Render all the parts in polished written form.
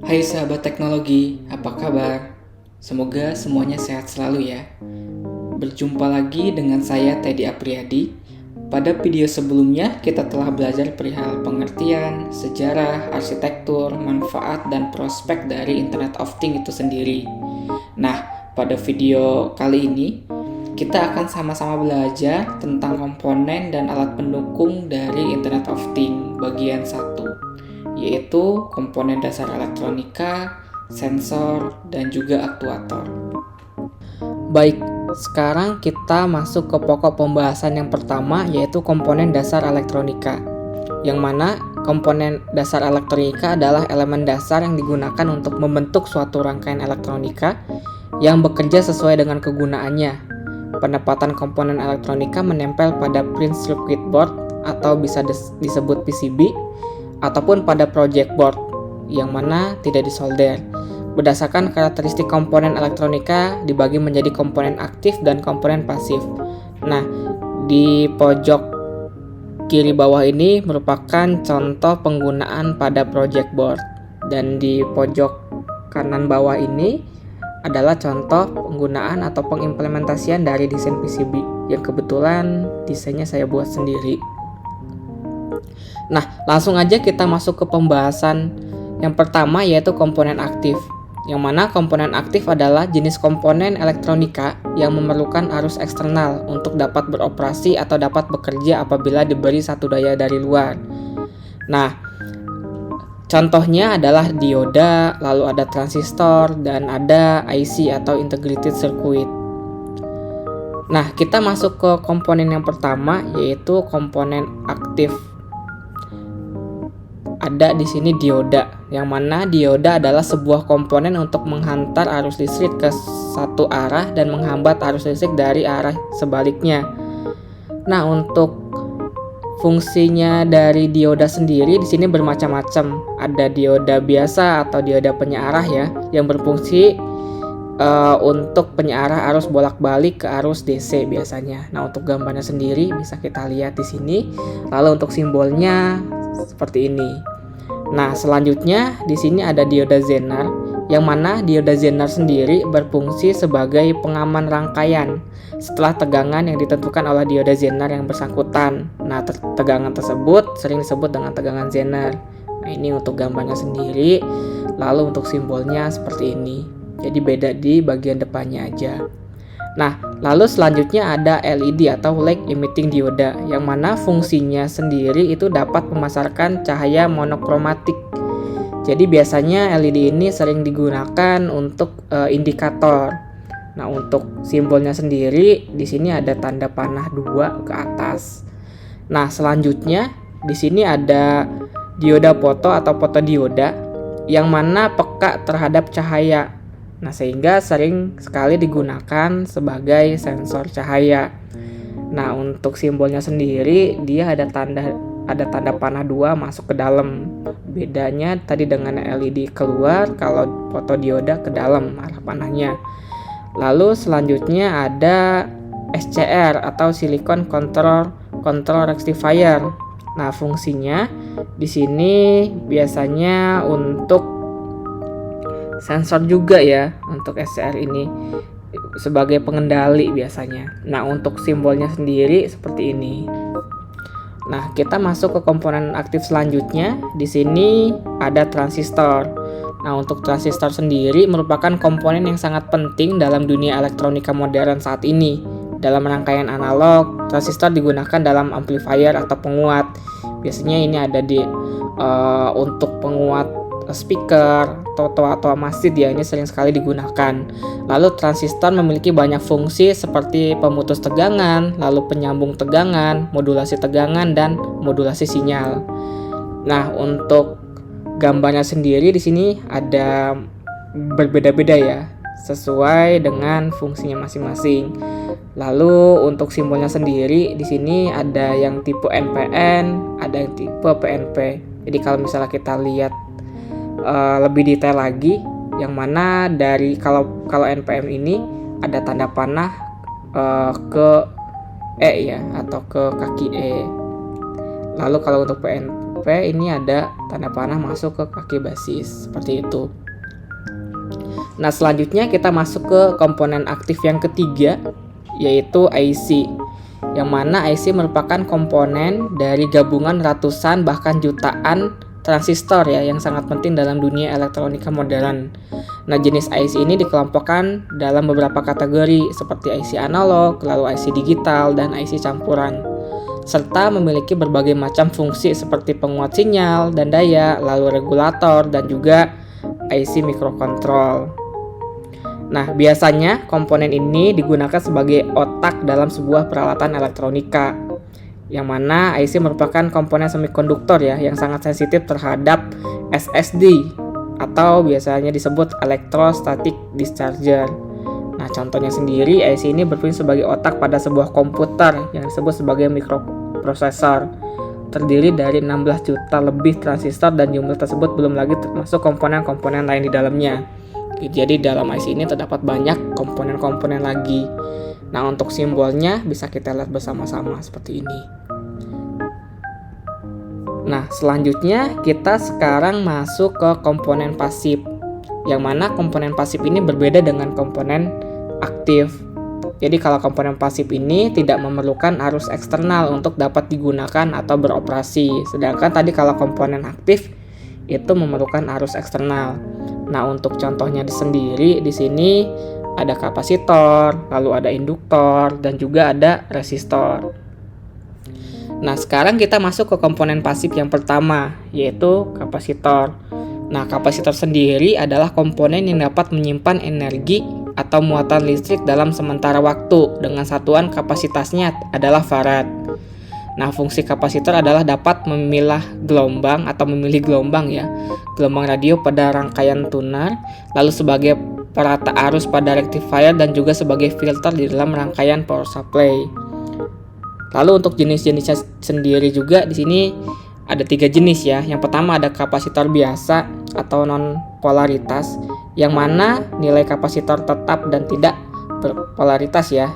Hai sahabat teknologi, apa kabar? Semoga semuanya sehat selalu ya. Berjumpa lagi dengan saya Teddy Apriyadi. Pada video sebelumnya kita telah belajar perihal pengertian, sejarah, arsitektur, manfaat, dan prospek dari Internet of Things itu sendiri. Nah, pada video kali ini kita akan sama-sama belajar tentang komponen dan alat pendukung dari Internet of Things bagian 1, yaitu komponen dasar elektronika, sensor, dan juga aktuator. Baik, sekarang kita masuk ke pokok pembahasan yang pertama, yaitu komponen dasar elektronika. Yang mana komponen dasar elektronika adalah elemen dasar yang digunakan untuk membentuk suatu rangkaian elektronika yang bekerja sesuai dengan kegunaannya. Penempatan komponen elektronika menempel pada printed circuit board atau bisa disebut PCB ataupun pada project board yang mana tidak disolder. Berdasarkan karakteristik komponen elektronika dibagi menjadi komponen aktif dan komponen pasif. Nah, di pojok kiri bawah ini merupakan contoh penggunaan pada project board, dan di pojok kanan bawah ini adalah contoh penggunaan atau pengimplementasian dari desain PCB yang kebetulan desainnya saya buat sendiri. Nah, langsung aja kita masuk ke pembahasan yang pertama, yaitu komponen aktif. Yang mana komponen aktif adalah jenis komponen elektronika yang memerlukan arus eksternal untuk dapat beroperasi atau dapat bekerja apabila diberi satu daya dari luar. Nah, contohnya adalah dioda, lalu ada transistor, dan ada IC atau integrated circuit. Nah, kita masuk ke komponen yang pertama, yaitu komponen aktif. Ada di sini dioda, yang mana dioda adalah sebuah komponen untuk menghantar arus listrik ke satu arah dan menghambat arus listrik dari arah sebaliknya. Nah, untuk fungsinya dari dioda sendiri di sini bermacam-macam. Ada dioda biasa atau dioda penyearah ya, yang berfungsi untuk penyearah arus bolak-balik ke arus DC biasanya. Nah, untuk gambarnya sendiri bisa kita lihat di sini. Lalu untuk simbolnya seperti ini. Nah, selanjutnya di sini ada dioda Zener, yang mana dioda Zener sendiri berfungsi sebagai pengaman rangkaian setelah tegangan yang ditentukan oleh dioda Zener yang bersangkutan. Nah, tegangan tersebut sering disebut dengan tegangan Zener. Nah, ini untuk gambarnya sendiri. Lalu untuk simbolnya seperti ini. Jadi beda di bagian depannya aja. Nah, lalu selanjutnya ada LED atau light emitting dioda, yang mana fungsinya sendiri itu dapat memasarkan cahaya monokromatik. Jadi biasanya LED ini sering digunakan untuk indikator. Nah, untuk simbolnya sendiri di sini ada tanda panah 2 ke atas. Nah, selanjutnya di sini ada dioda foto atau fotodioda, yang mana peka terhadap cahaya. Nah, sehingga sering sekali digunakan sebagai sensor cahaya. Nah, untuk simbolnya sendiri dia ada tanda panah 2 masuk ke dalam. Bedanya tadi dengan LED keluar, kalau fotodioda ke dalam arah panahnya. Lalu selanjutnya ada SCR atau Silicon Control Rectifier. Nah, fungsinya di sini biasanya untuk sensor juga ya, untuk SCR ini sebagai pengendali biasanya. Nah, untuk simbolnya sendiri seperti ini. Nah, kita masuk ke komponen aktif selanjutnya. Di sini ada transistor. Nah, untuk transistor sendiri merupakan komponen yang sangat penting dalam dunia elektronika modern saat ini. Dalam rangkaian analog, transistor digunakan dalam amplifier atau penguat. Biasanya ini ada di untuk penguat speaker atau masjid ya, ini sering sekali digunakan. Lalu transistor memiliki banyak fungsi seperti pemutus tegangan, lalu penyambung tegangan, modulasi tegangan, dan modulasi sinyal. Nah, untuk gambarnya sendiri di sini ada berbeda-beda ya, sesuai dengan fungsinya masing-masing. Lalu untuk simbolnya sendiri di sini ada yang tipe NPN, ada yang tipe PNP. Jadi kalau misalnya kita lihat lebih detail lagi, yang mana dari kalau NPM ini ada tanda panah ke E ya, atau ke kaki E. Lalu kalau untuk sampai ini ada tanda panah masuk ke kaki basis, seperti itu. Nah, selanjutnya kita masuk ke komponen aktif yang ketiga, yaitu IC. Yang mana IC merupakan komponen dari gabungan ratusan bahkan jutaan transistor ya, yang sangat penting dalam dunia elektronika modern. Nah, jenis IC ini dikelompokkan dalam beberapa kategori seperti IC analog, lalu IC digital, dan IC campuran. Serta memiliki berbagai macam fungsi seperti penguat sinyal dan daya, lalu regulator, dan juga IC microcontrol. Nah, biasanya komponen ini digunakan sebagai otak dalam sebuah peralatan elektronika, yang mana IC merupakan komponen semikonduktor ya, yang sangat sensitif terhadap SSD atau biasanya disebut electrostatic discharger. Nah, contohnya sendiri, IC ini berfungsi sebagai otak pada sebuah komputer yang disebut sebagai mikroprosesor. Terdiri dari 16 juta lebih transistor dan jumlah tersebut belum lagi termasuk komponen-komponen lain di dalamnya. Jadi dalam IC ini terdapat banyak komponen-komponen lagi. Nah, untuk simbolnya bisa kita lihat bersama-sama seperti ini. Nah, selanjutnya kita sekarang masuk ke komponen pasif. Yang mana komponen pasif ini berbeda dengan komponen aktif. Jadi kalau komponen pasif ini tidak memerlukan arus eksternal untuk dapat digunakan atau beroperasi. Sedangkan tadi kalau komponen aktif itu memerlukan arus eksternal. Nah, untuk contohnya sendiri di sini ada kapasitor, lalu ada induktor, dan juga ada resistor. Nah, sekarang kita masuk ke komponen pasif yang pertama, yaitu kapasitor. Nah, kapasitor sendiri adalah komponen yang dapat menyimpan energi atau muatan listrik dalam sementara waktu dengan satuan kapasitasnya adalah farad. Nah, fungsi kapasitor adalah dapat memilih gelombang ya, gelombang radio pada rangkaian tuner, lalu sebagai perata arus pada rectifier dan juga sebagai filter di dalam rangkaian power supply. Lalu untuk jenis-jenisnya sendiri juga di sini ada 3 jenis ya. Yang pertama ada kapasitor biasa atau non polaritas, yang mana nilai kapasitor tetap dan tidak berpolaritas ya.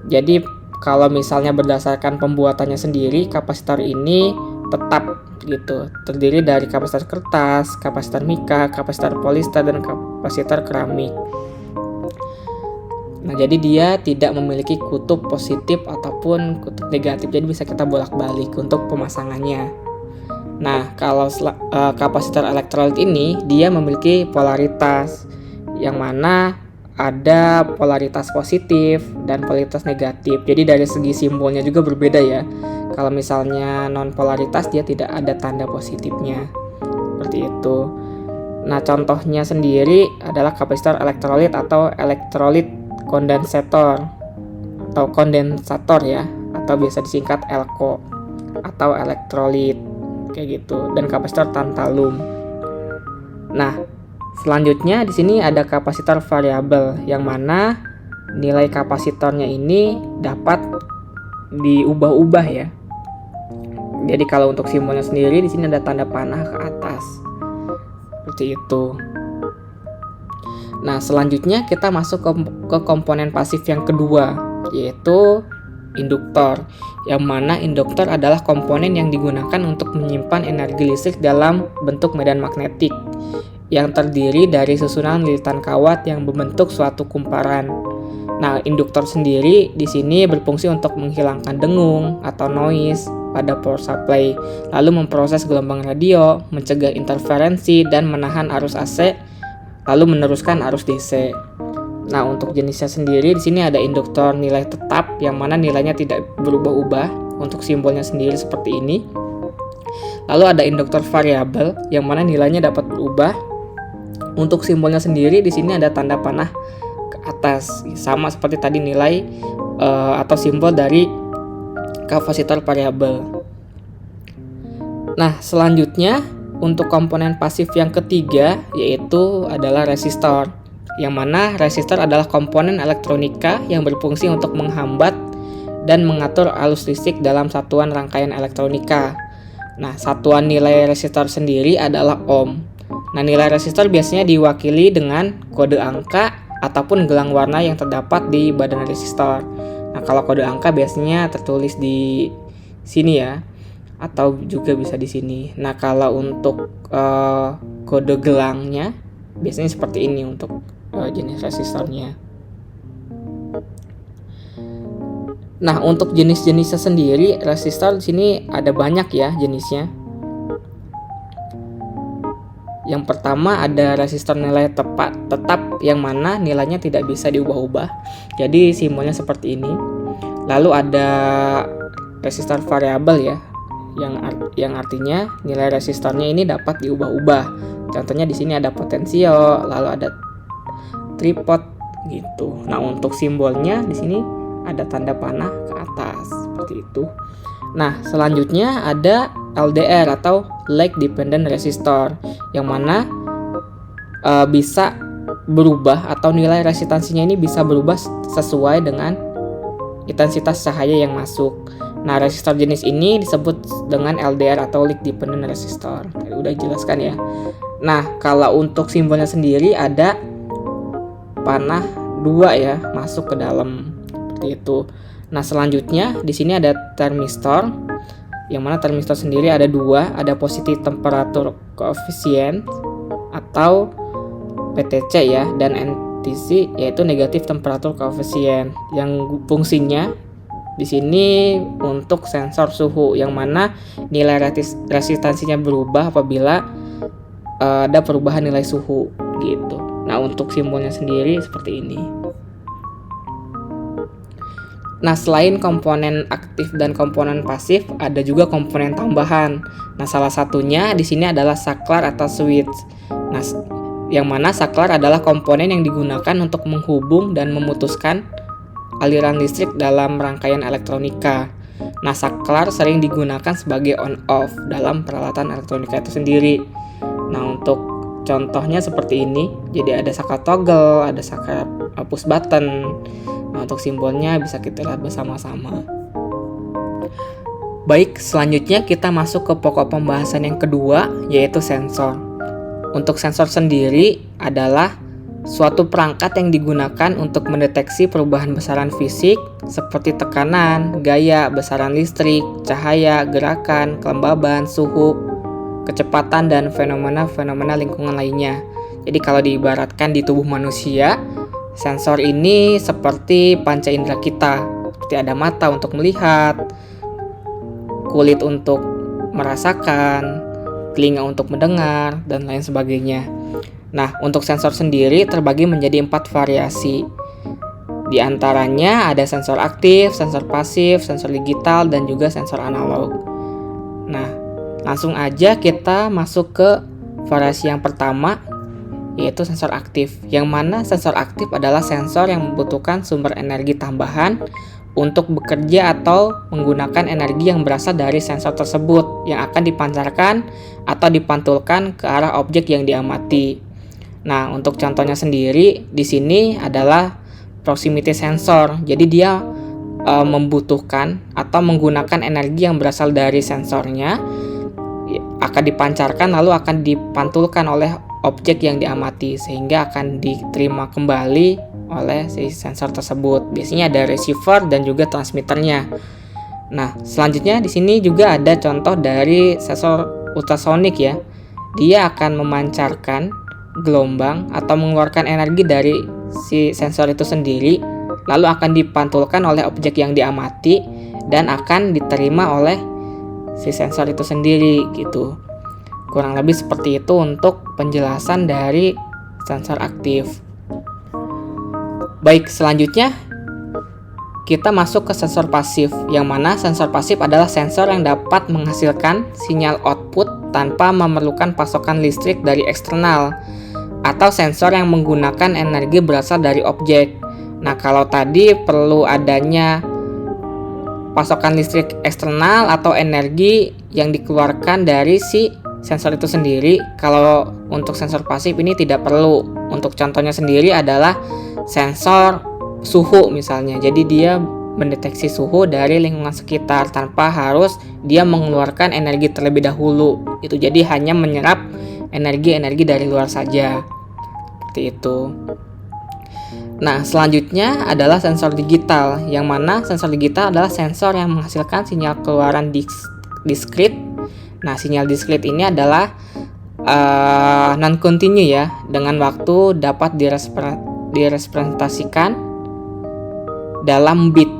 Jadi kalau misalnya berdasarkan pembuatannya sendiri, kapasitor ini tetap gitu. Terdiri dari kapasitor kertas, kapasitor mika, kapasitor polister, dan kapasitor keramik. Nah, jadi dia tidak memiliki kutub positif ataupun kutub negatif. Jadi bisa kita bolak-balik untuk pemasangannya. Nah, kalau kapasitor elektrolit ini dia memiliki polaritas, yang mana ada polaritas positif dan polaritas negatif. Jadi dari segi simbolnya juga berbeda ya. Kalau misalnya non polaritas dia tidak ada tanda positifnya. Seperti itu. Nah, contohnya sendiri adalah kapasitor elektrolit atau elektrolit kondensator atau kondensator ya, atau biasa disingkat ELCO atau elektrolit kayak gitu, dan kapasitor tantalum. Nah, selanjutnya di sini ada kapasitor variabel, yang mana nilai kapasitornya ini dapat diubah-ubah ya. Jadi kalau untuk simbolnya sendiri di sini ada tanda panah ke atas. Seperti itu. Nah, selanjutnya kita masuk ke komponen pasif yang kedua, yaitu induktor. Yang mana induktor adalah komponen yang digunakan untuk menyimpan energi listrik dalam bentuk medan magnetik, yang terdiri dari susunan lilitan kawat yang membentuk suatu kumparan. Nah, induktor sendiri di sini berfungsi untuk menghilangkan dengung atau noise pada power supply, lalu memproses gelombang radio, mencegah interferensi, dan menahan arus AC, lalu meneruskan arus DC. Nah, untuk jenisnya sendiri di sini ada induktor nilai tetap, yang mana nilainya tidak berubah-ubah. Untuk simbolnya sendiri seperti ini. Lalu ada induktor variabel, yang mana nilainya dapat berubah. Untuk simbolnya sendiri di sini ada tanda panah ke atas, sama seperti tadi nilai atau simbol dari kapasitor variabel. Nah, selanjutnya untuk komponen pasif yang ketiga yaitu adalah resistor, yang mana resistor adalah komponen elektronika yang berfungsi untuk menghambat dan mengatur arus listrik dalam satuan rangkaian elektronika. Nah, satuan nilai resistor sendiri adalah ohm. Nah, nilai resistor biasanya diwakili dengan kode angka ataupun gelang warna yang terdapat di badan resistor. Nah, kalau kode angka biasanya tertulis di sini ya. atau juga bisa di sini. Nah, kalau untuk kode gelangnya biasanya seperti ini untuk jenis resistornya. Nah, untuk jenis-jenisnya sendiri, resistor di sini ada banyak ya jenisnya. Yang pertama ada resistor nilai tetap yang mana nilainya tidak bisa diubah-ubah. Jadi simbolnya seperti ini. Lalu ada resistor variabel ya, yang artinya nilai resistornya ini dapat diubah-ubah. Contohnya di sini ada potensio, lalu ada tripod gitu. Nah, untuk simbolnya di sini ada tanda panah ke atas seperti itu. Nah, selanjutnya ada LDR atau Lag Dependent Resistor, yang mana bisa berubah atau nilai resistansinya ini bisa berubah sesuai dengan intensitas cahaya yang masuk. Nah, resistor jenis ini disebut dengan LDR atau Lag Dependent Resistor. Udah jelaskan ya. Nah, kalau untuk simbolnya sendiri ada panah 2 ya masuk ke dalam seperti itu. Nah, selanjutnya di sini ada termistor, yang mana termistor sendiri ada 2, ada positif temperatur koefisien atau PTC ya, dan NTC yaitu negatif temperatur koefisien, yang fungsinya di sini untuk sensor suhu, yang mana nilai resistansinya berubah apabila ada perubahan nilai suhu gitu. Nah, untuk simbolnya sendiri seperti ini. Nah, selain komponen aktif dan komponen pasif, ada juga komponen tambahan. Nah, salah satunya di sini adalah saklar atau switch. Nah, yang mana saklar adalah komponen yang digunakan untuk menghubung dan memutuskan aliran listrik dalam rangkaian elektronika. Nah, saklar sering digunakan sebagai on-off dalam peralatan elektronika itu sendiri. Nah, untuk contohnya seperti ini. Jadi ada saklar toggle, ada saklar push button. Nah, untuk simbolnya bisa kita lihat bersama-sama. Baik, selanjutnya kita masuk ke pokok pembahasan yang kedua, yaitu sensor. Untuk sensor sendiri adalah suatu perangkat yang digunakan untuk mendeteksi perubahan besaran fisik seperti tekanan, gaya, besaran listrik, cahaya, gerakan, kelembaban, suhu, kecepatan, dan fenomena-fenomena lingkungan lainnya. Jadi kalau diibaratkan di tubuh manusia, sensor ini seperti panca indera kita, seperti ada mata untuk melihat, kulit untuk merasakan, telinga untuk mendengar, dan lain sebagainya. Nah, untuk sensor sendiri terbagi menjadi 4 variasi. Di antaranya ada sensor aktif, sensor pasif, sensor digital, dan juga sensor analog. Nah, langsung aja kita masuk ke variasi yang pertama, yaitu sensor aktif, yang mana sensor aktif adalah sensor yang membutuhkan sumber energi tambahan untuk bekerja atau menggunakan energi yang berasal dari sensor tersebut yang akan dipancarkan atau dipantulkan ke arah objek yang diamati. Nah, untuk contohnya sendiri di sini adalah proximity sensor. Jadi dia membutuhkan atau menggunakan energi yang berasal dari sensornya akan dipancarkan lalu akan dipantulkan oleh objek yang diamati sehingga akan diterima kembali oleh si sensor tersebut. Biasanya ada receiver dan juga transmitternya. Nah, selanjutnya di sini juga ada contoh dari sensor ultrasonik ya. Dia akan memancarkan gelombang atau mengeluarkan energi dari si sensor itu sendiri lalu akan dipantulkan oleh objek yang diamati dan akan diterima oleh si sensor itu sendiri gitu. Kurang lebih seperti itu untuk penjelasan dari sensor aktif. Baik, selanjutnya kita masuk ke sensor pasif, yang mana sensor pasif adalah sensor yang dapat menghasilkan sinyal output tanpa memerlukan pasokan listrik dari eksternal, atau sensor yang menggunakan energi berasal dari objek. Nah, kalau tadi perlu adanya pasokan listrik eksternal atau energi yang dikeluarkan dari si sensor itu sendiri, kalau untuk sensor pasif ini tidak perlu. Untuk contohnya sendiri adalah sensor suhu misalnya. Jadi dia mendeteksi suhu dari lingkungan sekitar tanpa harus dia mengeluarkan energi terlebih dahulu. Itu jadi hanya menyerap energi-energi dari luar saja. Seperti itu. Nah, selanjutnya adalah sensor digital, yang mana sensor digital adalah sensor yang menghasilkan sinyal keluaran discrete. Nah, sinyal discrete ini adalah non-continue ya, dengan waktu dapat direpresentasikan dalam bit,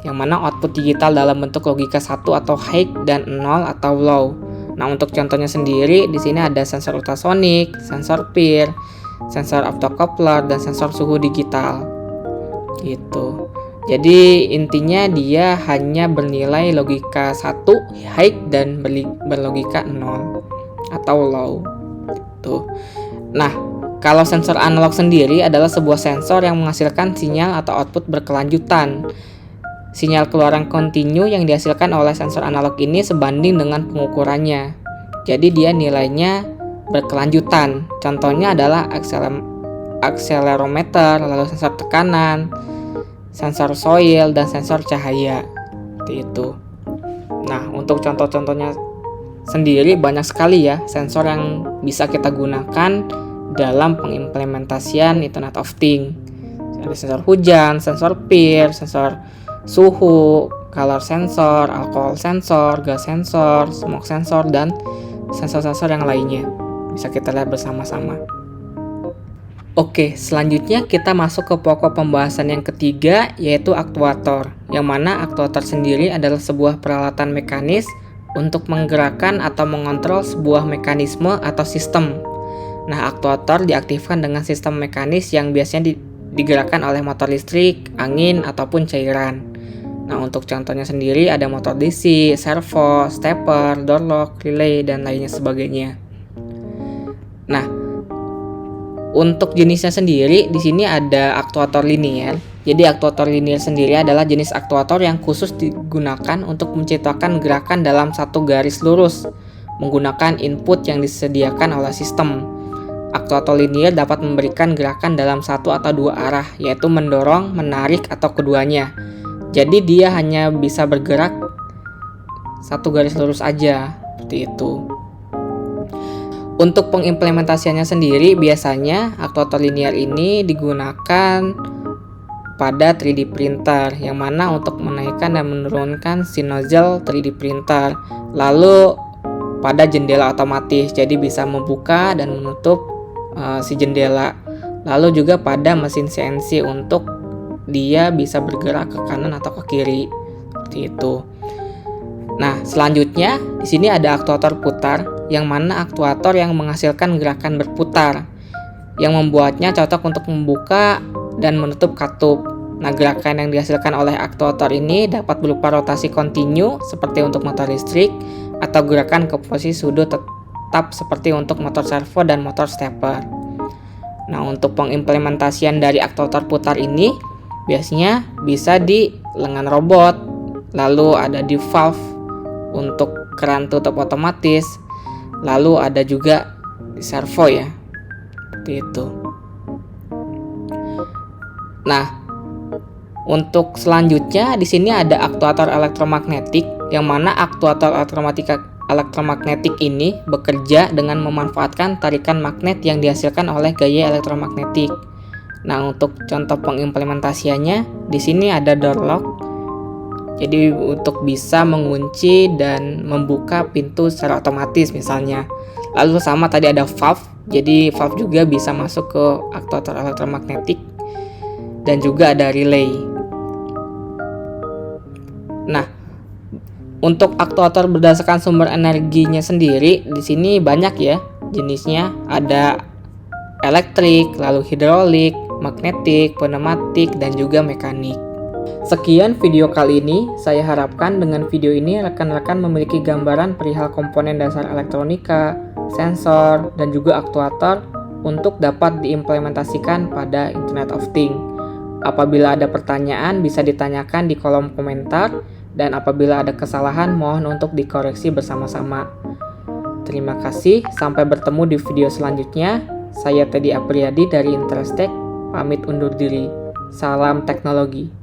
yang mana output digital dalam bentuk logika 1 atau high dan 0 atau low. Nah, untuk contohnya sendiri di sini ada sensor ultrasonik, sensor peer, sensor optocoupler, dan sensor suhu digital. Gitu. Jadi intinya dia hanya bernilai logika 1 high dan berlogika 0 atau low. Tuh. Nah, kalau sensor analog sendiri adalah sebuah sensor yang menghasilkan sinyal atau output berkelanjutan. Sinyal keluaran kontinu yang dihasilkan oleh sensor analog ini sebanding dengan pengukurannya. Jadi dia nilainya berkelanjutan. Contohnya adalah akselerometer, lalu sensor tekanan, sensor soil, dan sensor cahaya. Seperti itu. Nah, untuk contoh-contohnya sendiri banyak sekali ya sensor yang bisa kita gunakan dalam pengimplementasian Internet of Things. Ada sensor hujan, sensor peer, sensor suhu, color sensor, alkohol sensor, gas sensor, smoke sensor, dan sensor-sensor yang lainnya. Bisa kita lihat bersama-sama. Oke, selanjutnya kita masuk ke pokok pembahasan yang ketiga, yaitu aktuator. Yang mana aktuator sendiri adalah sebuah peralatan mekanis untuk menggerakkan atau mengontrol sebuah mekanisme atau sistem. Nah, aktuator diaktifkan dengan sistem mekanis yang biasanya digerakkan oleh motor listrik, angin, ataupun cairan. Nah, untuk contohnya sendiri ada motor DC, servo, stepper, door lock, relay, dan lainnya sebagainya. Nah, untuk jenisnya sendiri di sini ada aktuator linier. Jadi aktuator linier sendiri adalah jenis aktuator yang khusus digunakan untuk menciptakan gerakan dalam satu garis lurus menggunakan input yang disediakan oleh sistem. Aktuator linier dapat memberikan gerakan dalam satu atau dua arah, yaitu mendorong, menarik, atau keduanya. Jadi dia hanya bisa bergerak satu garis lurus aja, seperti itu. Untuk pengimplementasiannya sendiri, biasanya aktuator linier ini digunakan pada 3D printer, yang mana untuk menaikkan dan menurunkan si nozzle 3D printer. Lalu pada jendela otomatis, jadi bisa membuka dan menutup si jendela. Lalu juga pada mesin CNC untuk dia bisa bergerak ke kanan atau ke kiri, seperti itu. Nah, selanjutnya di sini ada aktuator putar, yang mana aktuator yang menghasilkan gerakan berputar, yang membuatnya cocok untuk membuka dan menutup katup. Nah, gerakan yang dihasilkan oleh aktuator ini dapat berupa rotasi kontinu seperti untuk motor listrik, atau gerakan ke posisi sudut tetap seperti untuk motor servo dan motor stepper. Nah, untuk pengimplementasian dari aktuator putar ini biasanya bisa di lengan robot, lalu ada di valve untuk keran tutup otomatis, lalu ada juga di servo ya, seperti itu. Nah, untuk selanjutnya di sini ada aktuator elektromagnetik, yang mana aktuator elektromagnetik ini bekerja dengan memanfaatkan tarikan magnet yang dihasilkan oleh gaya elektromagnetik. Nah, untuk contoh pengimplementasiannya di sini ada door lock. Jadi untuk bisa mengunci dan membuka pintu secara otomatis misalnya. Lalu sama tadi ada valve. Jadi valve juga bisa masuk ke aktuator elektromagnetik, dan juga ada relay. Nah, untuk aktuator berdasarkan sumber energinya sendiri di sini banyak ya jenisnya. Ada elektrik, lalu hidrolik, magnetik, pneumatik, dan juga mekanik. Sekian video kali ini. Saya harapkan dengan video ini rekan-rekan memiliki gambaran perihal komponen dasar elektronika, sensor, dan juga aktuator untuk dapat diimplementasikan pada Internet of Things. Apabila ada pertanyaan bisa ditanyakan di kolom komentar, dan apabila ada kesalahan mohon untuk dikoreksi bersama-sama. Terima kasih, sampai bertemu di video selanjutnya. Saya Teddy Apriyadi dari Interestech, pamit undur diri. Salam teknologi.